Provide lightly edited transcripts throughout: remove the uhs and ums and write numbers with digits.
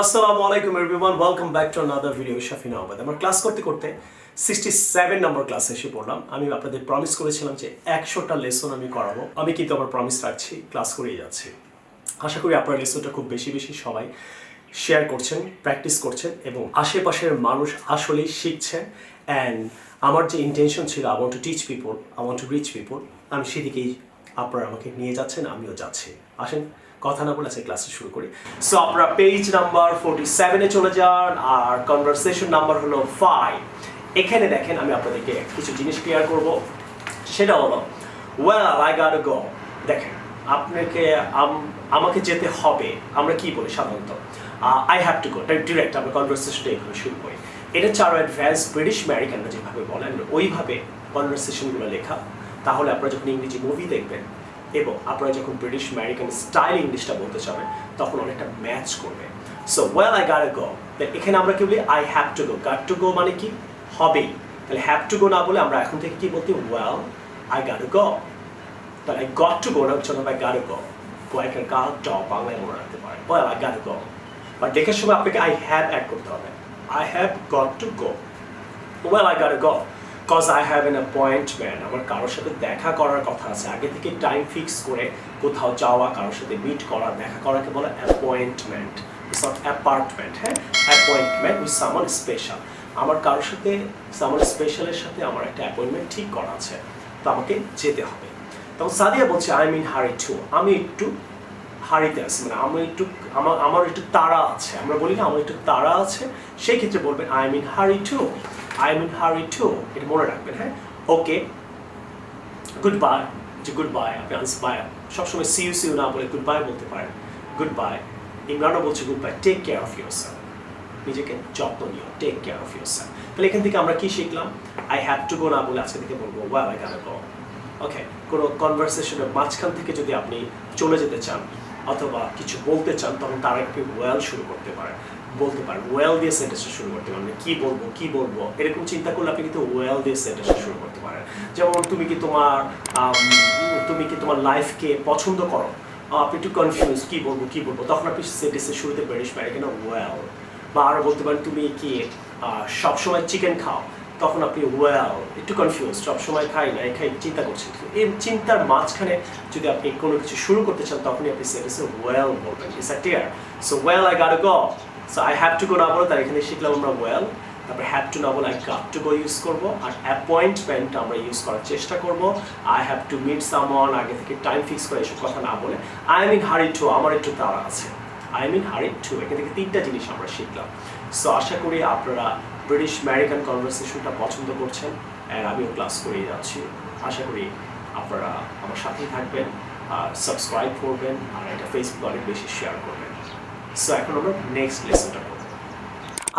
আসসালামু আলাইকুম everyone, welcome back to another video. Shafin Ahmed. আমরা ক্লাস করতে করতে 67 নম্বর ক্লাসে এসে পড়লাম। আমি আপনাদের প্রমিস করেছিলাম যে 100টা লেসন আমি করাবো। আমি কিন্তু আমার প্রমিস রাখছি, ক্লাস করেই যাচ্ছি। আশা করি আপনারা লেসনটা খুব বেশি বেশি সবাই শেয়ার করছেন, প্র্যাকটিস করছেন এবং আশেপাশের মানুষ আসলেই শিখছেন। অ্যান্ড আমার যে ইন্টেনশন ছিল, I want to teach people, I want to reach people, আমি সেদিকেই আপনারা আমাকে নিয়ে যাচ্ছেন, আমিও যাচ্ছি। আসেন কথা না বলে আজকে ক্লাসে শুরু করি। সো আপনারা পেজ নাম্বার 47-এ চলে যান, আর কনভারসেশন নাম্বার হলো 5। এখানে দেখেন আমি আপনাদেরকে কিছু জিনিস ক্লিয়ার করব। সেটা হলো ওয়েল আই গট গো। দেখেন আপনাকে আমাকে যেতে হবে, আমরা কি বলি সাধারণত I have to go, direct আমরা কনভারসেশনটা এভাবে শুরু করি। এটা চারো অ্যাডভান্স ব্রিটিশ আমেরিকানরা যেভাবে বলেন ওইভাবে কনভারসেশনগুলো লেখা। তাহলে আপনারা যখন ইংরেজি মুভি দেখবেন এবং আপনারা যখন ব্রিটিশ আমেরিকান স্টাইল ইংলিশটা বলতে চাবেন তখন অনেকটা ম্যাচ করবে। সো ওয়েল আই গট গো, এখানে আমরা কি বলি I have to go. Goat to গো মানে কি হবেই, তাহলে হ্যাভ টু গো না বলে আমরা এখন থেকে কি বলতে ওয়েল আই গট গো। তাহলে আই গট টু গো না হচ্ছে আই গট গো। কয়েকের গা টপ বাংলায় মনে রাখতে পারে well I got go. But দেখার সময় আপনাকে আই হ্যাভ অ্যাড করতে হবে। I have got to go. Well I got go cause I have an appointment. আমার কারোর সাথে দেখা করার কথা আছে, আগে থেকে টাইম ফিক্স করে কোথাও যাওয়া, কারোর সাথে মিট করা, দেখা করাকে বলে অ্যাপয়েন্টমেন্ট। It's not apartment. হ্যাঁ, অ্যাপয়েন্টমেন্ট উইথ সামওয়ান স্পেশাল। আমার কারোর সাথে সামওয়ান স্পেশালের সাথে আমার একটা অ্যাপয়েন্টমেন্ট ঠিক করা আছে, তো আমাকে যেতে হবে। তখন সাদিয়া বলছে আই মিন হারি টু, আমি একটু হারিতে আছি, মানে আমি একটু আমার একটু তাড়া আছে। আমরা বলি না আমার একটু তাড়া আছে, সেই ক্ষেত্রে বলবেন I mean hurry to. I mean hurry to, এটা মনে রাখবেন। হ্যাঁ, ওকে, গুড বাই। যে গুড বাই আপনি বাই সবসময় সি ইউ না বলে গুড বাই বলতে পারেন। Good bye. ইমরানও বলছে good bye. Take care of yourself, নিজেকে যত্ন নিও। Take care of yourself. তাহলে এখান থেকে আমরা কি শিখলাম? আই হ্যাভ টু গো না বলে আজকে থেকে বলবো ওয়েল আই গট গো। ওকে, কোনো কনভারসেশনের মাঝখান থেকে যদি আপনি চলে যেতে চান অথবা কিছু বলতে চান, তখন তার একটু ওয়েল শুরু করতে পারেন, বলতে পারেন ওয়েল দিয়ে সেন্টেন্সটা শুরু করতে পারেন। কি বলবো এরকম চিন্তা করলে আপনি কিন্তু ওয়েল দিয়ে সেন্টেন্সটা শুরু করতে পারেন। যেমন তুমি কি তোমার লাইফকে পছন্দ করো, আপনি একটু কনফিউজ কি বলবো, তখন আপনি সেন্টেন্সের শুরুতে ব্রিটিশ আমেরিকান ওয়েল। বা আরও বলতে পারেন তুমি কি সবসময় চিকেন খাও, তখন আপনি ওয়েল। একটু কনফিউজ, সবসময় খাই না, খাই চিন্তা করছেন। এই চিন্তার মাঝখানে যদি আপনি কোনো কিছু শুরু করতে চান তখনই আপনি সেন্টেন্সে ওয়েল বলবেন। It's a clear? So well I got go. So I have to go না বলে তার এখানে শিখলাম আমরা ওয়েল। তারপরে হ্যাভ টু না বলে I got to go use করবো। আর অ্যাপয়েন্টমেন্ট আমরা ইউজ করার চেষ্টা করবো। I have to meet someone, আগে থেকে টাইম ফিক্স করে এসব কথা না বলে আই মিন হারি টু, আমার একটু তাড়া আছে। আই মিন হারি টু, এখান থেকে 3টা জিনিস আমরা শিখলাম। সো আশা করি আপনারা ব্রিটিশ আমেরিকান কনভারসেশনটা পছন্দ করছেন, আর আমিও ক্লাস করেই যাচ্ছি। আশা করি আপনারা আমার সাথেই থাকবেন, আর সাবস্ক্রাইব করবেন, আর এটা ফেসবুকে অনেক বেশি শেয়ার করবেন। সো এখন আমরা নেক্সট লেসনটা করব।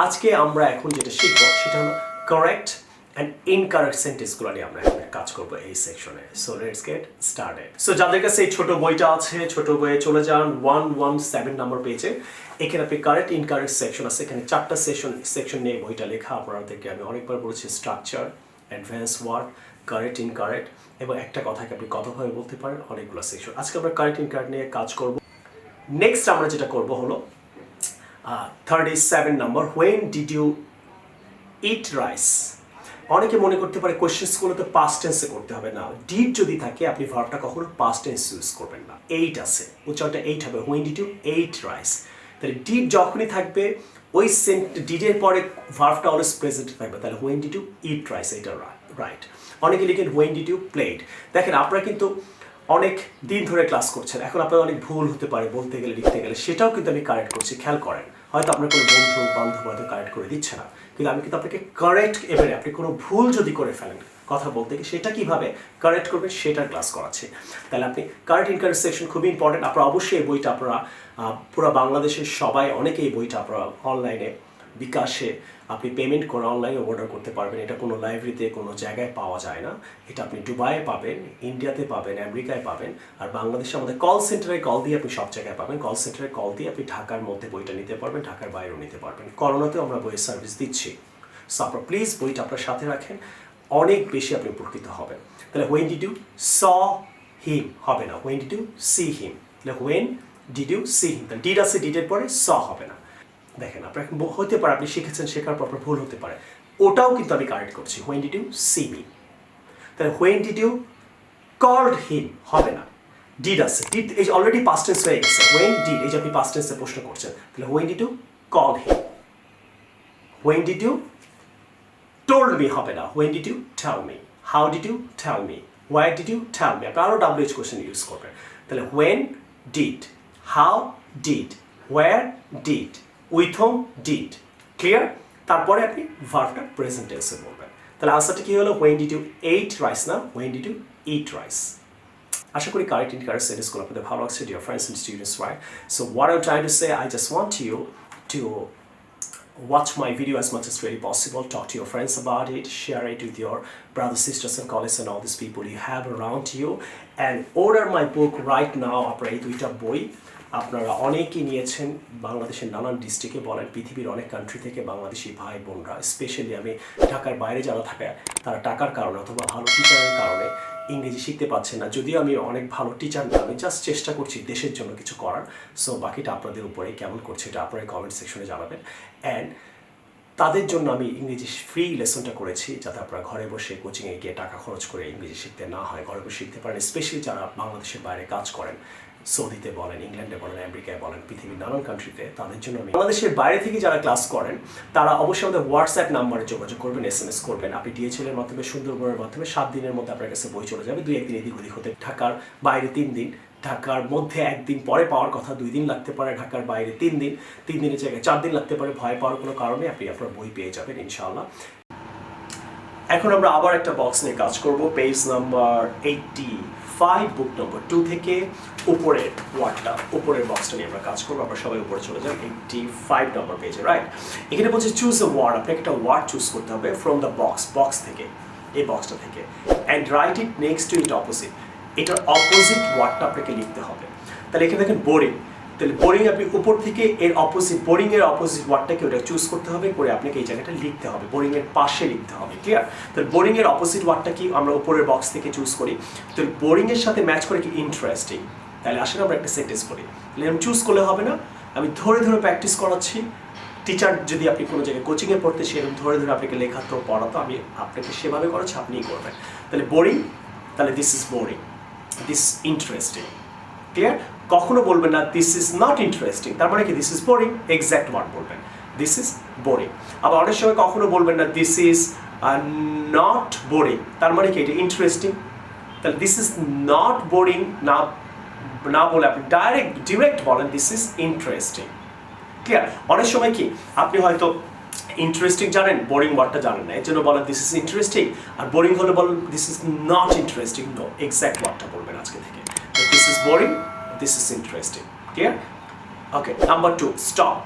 আজকে আমরা এখন যেটা শিখবো সেটা হলো কারেক্ট অ্যান্ড ইনকারেক্ট সেন্টেন্সগুলো নিয়ে আমরা এখন কাজ করবো এই সেকশনে। So let's get started. So যাদের কাছে এই ছোট বইটা আছে, ছোট বইয়ে চলে যান 117 নম্বর পেজে। এখানে আপনি কারেক্ট ইনকারেক্ট সেকশন আছে, এখানে 4টা সেকশন নিয়ে বইটা লেখা। আপনাদেরকে আমি অনেকবার বলেছি structure, advance word, correct incorrect, এবং একটা কথাকে আপনি কতভাবে বলতে পারেন, অনেকগুলো সেকশন। আজকে আমরা কারেক্ট ইনকারেক্ট নিয়ে কাজ করব। নেক্সট আমরা যেটা করব হলো 37 number, when did you eat rice. অনেকে মনে করতে পারে কোয়েশ্চেন্সগুলো তো পাস্ট টেন্সে করতে হবে। না, ডিড যদি থাকে আপনি ভার্বটা কখনো পাস্ট টেন্স ইউজ করবেন না। এইট আছে, উচ্চারণটা এইট হবে। When did you ate rice, তাহলে ডিড যখনই থাকবে ওই ডিডের পরে ভার্বটা অলওয়েজ প্রেজেন্ট থাকবে। তাহলে when did you eat rice, এটা রাইট। অনেকে লিখেন হোয়েন ডিড ইউ প্লেড। দেখেন আপনারা কিন্তু অনেক দিন ধরে ক্লাস করছেন, এখন আপনার অনেক ভুল হতে পারে বলতে গেলে, লিখতে গেলে, সেটাও কিন্তু আমি কারেক্ট করছি, খেয়াল করেন। হয়তো আপনার কোনো বন্ধু বান্ধব হয়তো কারেক্ট করে দিচ্ছে না, কিন্তু আমি কিন্তু আপনাকে কারেক্ট, এবারে আপনি কোনো ভুল যদি করে ফেলেন কথা বলতে গিয়ে, সেটা কিভাবে কারেক্ট করবেন সেটার ক্লাস করাচ্ছি। তাহলে আপনি কারেক্ট ইনকারেক্ট সেকশন খুবই ইম্পর্টেন্ট। আপনারা অবশ্যই এই বইটা আপনারা পুরো বাংলাদেশের সবাই, অনেকে এই বইটা আপনারা অনলাইনে বিকাশে আপনি পেমেন্ট করে অনলাইনে অর্ডার করতে পারবেন। এটা কোনো লাইব্রেরিতে কোনো জায়গায় পাওয়া যায় না। এটা আপনি দুবাইয়ে পাবেন, ইন্ডিয়াতে পাবেন, আমেরিকায় পাবেন, আর বাংলাদেশে আমাদের কল সেন্টারে কল দিয়ে আপনি সব জায়গায় পাবেন। কল সেন্টারে কল দিয়ে আপনি ঢাকার মধ্যে বইটা নিতে পারবেন, ঢাকার বাইরেও নিতে পারবেন। করোনাতেও আমরা বইয়ের সার্ভিস দিচ্ছি। সো আপনারা প্লিজ বইটা আপনার সাথে রাখেন, অনেক বেশি আপনি উপকৃত হবেন। তাহলে when did you saw him হবে না, when did you see him. তাহলে when did you see him, তাহলে ডিড আছে, ডিডের পরে স হবে না। দেখেন আপনার হতে পারে আপনি শিখেছেন, শেখার পর ভুল হতে পারে, ওটাও কিন্তু আমি কারেক্ট করছি। When did you see me, তাহলে when did you called him হবে না, ডিড আছে, ডিড এই অলরেডি পাস্ট টেন্স হয়ে গেছে। হোয়েন ডিড এই যে আপনি পাস্ট টেন্সে প্রশ্ন করছেন, তাহলে when did you call him. When did you told me হবে না, when did you tell me. How did you tell me, why did you tell me. আপনি আরও WH কোয়েশ্চেন ইউজ করবেন। তাহলে when did, how did, where did, with whom did. Clear? তারপরে আপনি ভার্বটা present টেন্সে বলবেন। তাহলে আনসারটা কি হলো? When did you ate rice না, when did you eat rice. আশা করি কারেক্ট ইনকারেক্ট সেন্টেন্সগুলো আপনাদের ভালো লাগছে, dear friends and students, right? So what I am trying to say, I just want you to watch my video as much as really possible, talk to your friends about it, share it with your brothers, sisters and colleagues and all these people you have around you, and order my book right now. আপনারা এই দুইটা বই আপনারা অনেকেই নিয়েছেন, বাংলাদেশের নানান ডিস্ট্রিক্টে বলেন, পৃথিবীর অনেক কান্ট্রি থেকে বাংলাদেশি ভাই বোনরা, স্পেশালি আমি ঢাকার বাইরে যারা থাকে তারা টাকার কারণে অথবা ভালো টিচারের কারণে ইংরেজি শিখতে পারছেন না। যদিও আমি অনেক ভালো টিচার না, আমি জাস্ট চেষ্টা করছি দেশের জন্য কিছু করার। সো বাকিটা আপনাদের উপরে, কেমন করছে এটা আপনারা কমেন্ট সেকশনে জানাবেন। অ্যান্ড তাদের জন্য আমি ইংরেজি ফ্রি লেসনটা করেছি, যাতে আপনারা ঘরে বসে কোচিংয়ে গিয়ে টাকা খরচ করে ইংরেজি শিখতে না হয়, ঘরে বসে শিখতে পারেন। স্পেশালি যারা বাংলাদেশের বাইরে কাজ করেন, সৌদিতে বলেন, ইংল্যান্ডে বলেন, আমেরিকায় বলেন, পৃথিবীর নানান কান্ট্রিতে, তাদের জন্য আমি বাংলাদেশের বাইরে থেকে যারা ক্লাস করেন তারা অবশ্যই আমাদের হোয়াটসঅ্যাপ নাম্বারে যোগাযোগ করবেন, SMS করবেন। আপনি DHL এর মাধ্যমে, সুন্দরবনের মাধ্যমে 7 দিনের মধ্যে আপনার কাছে বই চলে যাবে। 2-1 দিন এদিক ওদিক হতে, ঢাকার বাইরে 3 দিন, ঢাকার মধ্যে 1 দিন পরে পাওয়ার কথা, 2 দিন লাগতে পারে, ঢাকার বাইরে 3 দিন, 3 দিনের জায়গায় 4 দিন লাগতে পারে। ভয় পাওয়ার কোনো কারণে আপনি আপনার বই পেয়ে যাবেন ইনশাআল্লাহ। এখন আমরা আবার একটা বক্স নিয়ে কাজ করব, পেজ নাম্বার 85, বুক নম্বর 2 থেকে উপরের ওয়ার্ডটা, উপরের বক্সটা নিয়ে আমরা কাজ করবো। আমরা সবাই উপরে চলে যান 85 নম্বর পেজে, রাইট? এখানে বলছে চুজ এ ওয়ার্ড, আপনাকে একটা ওয়ার্ড চুজ করতে হবে ফ্রম দ্য বক্স থেকে, এই বক্সটা থেকে, and write it next to it opposite. এটার অপোজিট ওয়ার্ডটা আপনাকে লিখতে হবে। তাহলে এখানে দেখেন বোরিং, তাহলে বোরিং আপনি উপর থেকে এর অপোজিট, বোরিং এর অপোজিট ওয়ার্ডটাকে ওটা চুজ করতে হবে, করে আপনাকে এই জায়গাটা লিখতে হবে, বোরিং এর পাশে লিখতে হবে। ক্লিয়ার? তাহলে বোরিং এর অপোজিট ওয়ার্ডটা কি আমরা উপরের বক্স থেকে চুজ করি। তো বোরিং এর সাথে ম্যাচ করে কি ইন্টারেস্টিং। তাহলে আসলে আমরা একটা সেন্টেন্স করি। তাহলে আমি চুজ করলে হবে না, আমি ধরে ধরে প্র্যাকটিস করাচ্ছি। টিচার যদি আপনি কোনো জায়গায় কোচিংয়ে পড়তে, সেরকম ধরে ধরে আপনাকে লেখাতো পড়াতো, আমি আপনাকে সেভাবে করাচ্ছি, আপনিই করবেন। তাহলে বোরিং, তাহলে this is boring, this interesting. Clear? কখনো বলবেন না দিস ইজ নট ইন্টারেস্টিং, তার মানে কি this is boring, exact word বলবেন, দিস ইজ বোরিং। আবার অনেক সময় কখনো বলবেন না দিস ইজ নট বোরিং, তার মানে কি এটা ইন্টারেস্টিং। তাহলে দিস ইজ নট বোরিং না বলে আপনি ডিরেক্ট বলেন দিস ইজ ইন্টারেস্টিং। ক্লিয়ার? অনেক সময় কি আপনি হয়তো ইন্টারেস্টিং জানেন, বোরিং ওয়ার্ডটা জানেন না, এর জন্য বলেন দিস ইজ ইন্টারেস্টিং, আর বোরিং হলে বলেন this is not interesting. No, exact ওয়ার্ডটা বলবেন আজকে থেকে, this is boring, this is interesting. Clear? Okay, number 2, stop.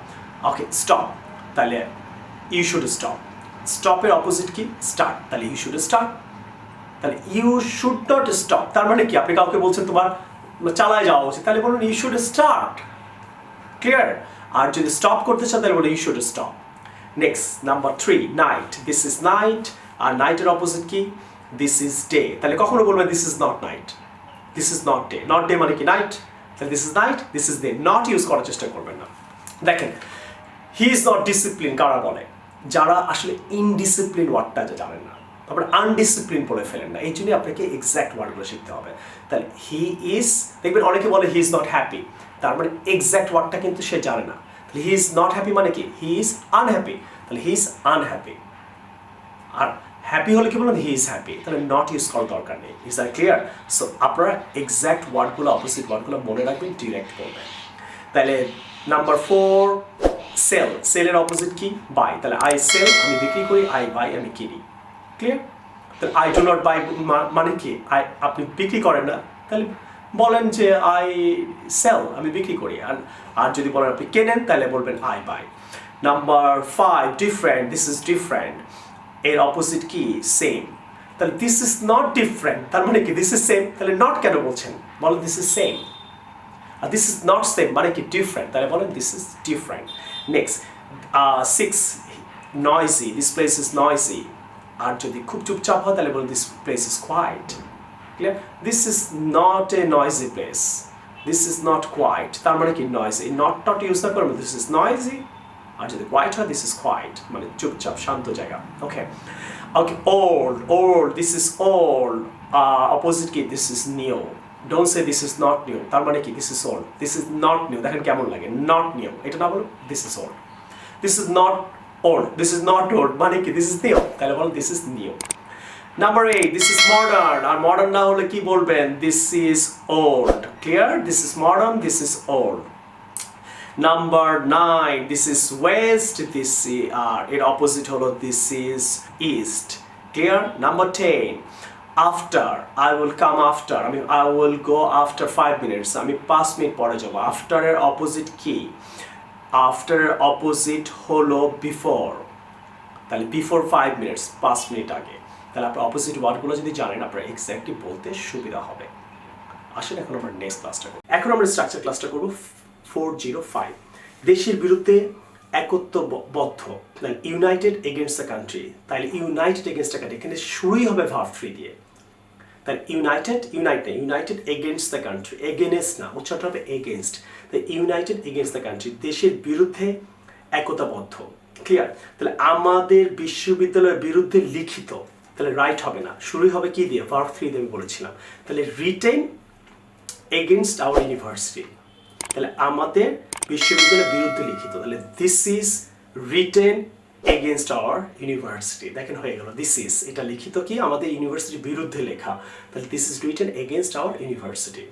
Okay, stop. তাহলে you should stop. Stop এর অপোজিট কি? Start. তাহলে you should start. তাহলে you should not stop, তার মানে কি আপনি কাউকে বলছেন তোমার চালায় যাওয়া উচিত, তাহলে বলুন you should start. Clear? আর যদি স্টপ করতে চান তাহলে বলুন you should stop. Next, number 3, night. This is night. আর night এর অপোজিট কি? This is day. তাহলে কখনো বলবেন this is not night, this is not day. Not day মানে কি? Night. তাহলে this is night, this is day. Not use করার চেষ্টা করবেন না। দেখেন, হি ইজ নট ডিসিপ্লিন কারা বলে? যারা আসলে ইনডিসিপ্লিন ওয়ার্ডটা জানেন না, তারপরে আনডিসিপ্লিন বলে ফেলেন না, এই জন্যই আপনাকে এক্স্যাক্ট ওয়ার্ডগুলো শিখতে হবে। তাহলে হি ইজ, দেখবেন অনেকে বলে হি ইজ নট হ্যাপি, তার মানে এক্স্যাক্ট ওয়ার্ডটা কিন্তু সে জানে না। তাহলে হি ইজ নট হ্যাপি মানে কি? হি ইজ আনহ্যাপি, তাহলে হি ইজ আনহ্যাপি। আর হ্যাপি হলে কি বলুন হি ইজ হ্যাপি, তাহলে নট ইউজ করার দরকার নেই। Is that clear? সো আপনারা এক্স্যাক্ট ওয়ার্ডগুলো, অপোজিট ওয়ার্ডগুলো মনে রাখবেন, ডিরেক্ট করবেন। তাহলে নাম্বার 4, সেল। সেলের অপোজিট কি? বাই। তাহলে আই সেল, আমি বিক্রি করি, আই বাই, আমি কিনি। ক্লিয়ার? তাহলে আই ডু নট বাই মানে কি? আপনি বিক্রি করেন না, তাহলে বলেন যে আই সেল, আমি বিক্রি করি। আর যদি বলেন আপনি কেনেন, তাহলে বলবেন I buy. Number 5, different. This is different, এর অপোজিট কি? সেম। তাহলে দিস ইজ নট ডিফারেন্ট, তার মানে কি দিস ইজ সেম, তাহলে নট কেন বলছেন? বলেন দিস ইজ সেম। আর দিস ইজ নট সেম মানে কি? ডিফারেন্ট, তাহলে বলেন this is different. Next 6, noisy. This place is noisy. আর যদি খুব চুপচাপ হয় তাহলে বলেন this place is quiet. Clear? This is not a noisy place, this is not quiet, তার মানে কি? নয়েজি। নট ইউজ না করবো, দিস ইজ নয়েজি, আর যদি কোয়াইট হয় দিস ইজ কোয়াইট, মানে চুপচাপ শান্ত জায়গা। Okay okay, old old, this is old, opposite কি this is new. Don't say this is not new, তার মানে কি this is old, this is not new, দেখেন কেমন লাগে, নট নিউ, এটা না বলো this is old. This is not old, this is not old মানে কি দিস ইজ নিউ, তাহলে বলো this is new. Number 8, this is modern, আর মডার্ন না হলে কি বলবেন this is old. Clear, this is modern, this is old. Number 9, this is west, this is এর অপোজিট হলো this is east. Clear? Number 10, after, I will come after, I will go after 5 minutes, আমি 5 minute পরে যাব। after এর opposite কি? after এর opposite হলো before, তাহলে before 5 minutes, 5 মিনিট আগে। তাহলে আপনার অপোজিট ওয়ার্ডগুলো যদি জানেন আপনার এক্স্যাক্টলি বলতে সুবিধা হবে। আসেন এখন আমরা নেক্সট ক্লাসটা করব। এখন আমরা স্ট্রাকচার ক্লাসটা করব 405, দেশের বিরুদ্ধে একত্ববদ্ধ, ইউনাইটেড এগেনস্ট দ্য কান্ট্রি। তাহলে ইউনাইটেড এগেনস্ট দ্য কান্ট্রি, এখানে শুরুই হবে ভার্ব 3 দিয়ে। তাহলে United against the country, against না, উচ্চারণ হবে এগেনস্ট। তাই ইউনাইটেড এগেনস্ট দ্য কান্ট্রি, দেশের বিরুদ্ধে একতাবদ্ধ। ক্লিয়ার? তাহলে আমাদের বিশ্ববিদ্যালয়ের বিরুদ্ধে লিখিত, তাহলে রাইট হবে না, শুরুই হবে কি দিয়ে? ভার্ব 3 দিয়ে আমি বলেছিলাম। তাহলে রিটেন এগেনস্ট আওয়ার ইউনিভার্সিটি, তাহলে আমাদের বিশ্ববিদ্যালয়ের বিরুদ্ধে লিখিত, তাহলে this is written against hour university. দেখেন হয়ে গেল, দিস ইজ, এটা লিখিত কি আমাদের ইউনিভার্সিটির বিরুদ্ধে লেখা, তাহলে this is written against hour university.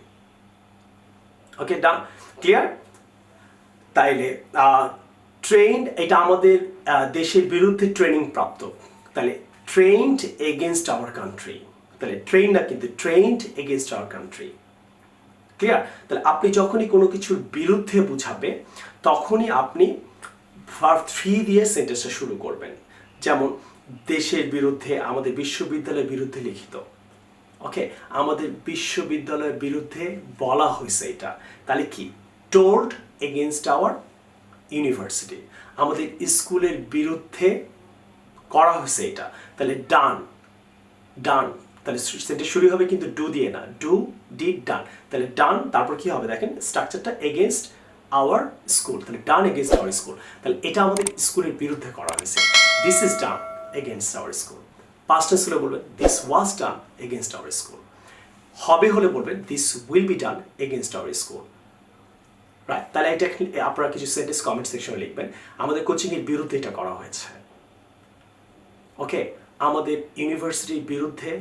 Okay, done, clear? তাইলে ট্রেন্ড, এটা আমাদের দেশের বিরুদ্ধে ট্রেনিং প্রাপ্ত, তাহলে ট্রেন্ড এগেনস্ট আওয়ার কান্ট্রি, তাহলে ট্রেন না কিন্তু trend against our country. Clear? তাহলে আপনি যখনই কোনো কিছুর বিরুদ্ধে বুঝাবে তখনই আপনি ভার্ব 3 দিয়ে সেন্টেন্সটা শুরু করবেন। যেমন দেশের বিরুদ্ধে, আমাদের বিশ্ববিদ্যালয়ের বিরুদ্ধে লিখিত। ওকে, আমাদের বিশ্ববিদ্যালয়ের বিরুদ্ধে বলা হয়েছে এটা, তাহলে কি? টোল্ড এগেনস্ট আওয়ার ইউনিভার্সিটি, আমাদের স্কুলের বিরুদ্ধে করা হয়েছে এটা, তাহলে ডান, ডান, তাহলে সেটা শুরু হবে কিন্তু ডু দিয়ে না, ডু ডিড ডান, তাহলে ডান, তারপর কি হবে দেখেন স্ট্রাকচারটা এগেনস্ট আওয়ার স্কুল, তাহলে ডান এগেনস্ট আওয়ার স্কুল, তাহলে এটা আমাদের স্কুলের বিরুদ্ধে করা হয়েছে, this is done against our school. Past tense হলে বলবেন this was done against our school. হবে হলে বলবেন this will be done against our school. Right? তাহলে এটা আপনারা কিছু সেন্টেন্স কমেন্ট সেকশনে লিখবেন, আমাদের কোচিংয়ের বিরুদ্ধে এটা করা হয়েছে। ওকে, আমাদের ইউনিভার্সিটির বিরুদ্ধে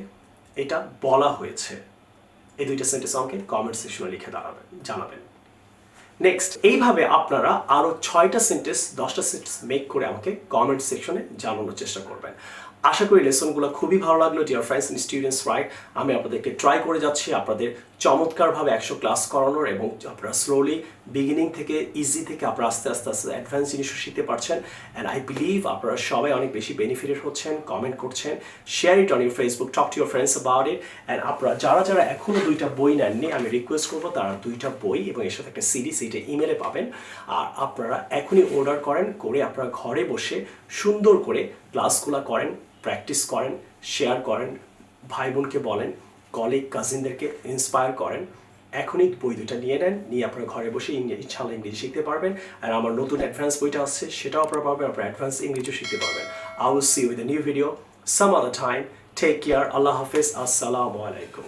এটা বলা হয়েছে। এই দুইটা সেন্টেন্স আমাকে কমেন্ট সেকশনে লিখে জানাবেন। নেক্সট, এইভাবে আপনারা আরও 6টা সেন্টেন্স 10টা সেন্টেন্স মেক করে আমাকে কমেন্ট সেকশনে জানানোর চেষ্টা করবেন। আশা করি লেসনগুলো খুবই ভালো লাগলো dear friends and students. Right, আমি আপনাদেরকে ট্রাই করে যাচ্ছি আপনাদের চমৎকারভাবে 100 ক্লাস করানোর, এবং আপনারা স্লোলি বিগিনিং থেকে ইজি থেকে আপনারা আস্তে আস্তে আস্তে অ্যাডভান্স জিনিসও শিখতে পারছেন। অ্যান্ড আই বিলিভ আপনারা সবাই অনেক বেশি বেনিফিটেড হচ্ছেন, কমেন্ট করছেন, share it on your Facebook, talk to your friends about it. And আপনারা যারা এখনও 2টা বই নেননি, আমি রিকোয়েস্ট করবো তারা 2টা বই এবং এর সাথে একটা সিরিজ, এইটা ইমেলে পাবেন। আর আপনারা এখনই অর্ডার করেন, করে আপনারা ঘরে বসে সুন্দর করে ক্লাসগুলো করেন, প্র্যাকটিস করেন, শেয়ার করেন, ভাই বোনকে বলেন, কলিগ কাজিনদেরকে ইন্সপায়ার করেন। এখনই বই 2টা নিয়ে নেন, নিয়ে আপনারা ঘরে বসে ইনশাআল্লাহ ইংরেজি শিখতে পারবেন। আর আমার নতুন অ্যাডভান্স বইটা আসছে, সেটাও আপনারা পাবেন, আপনারা অ্যাডভান্স ইংরেজিও শিখতে পারবেন। I will see you with a new video some other time. Take care. Allah Hafiz. Assalamu alaikum.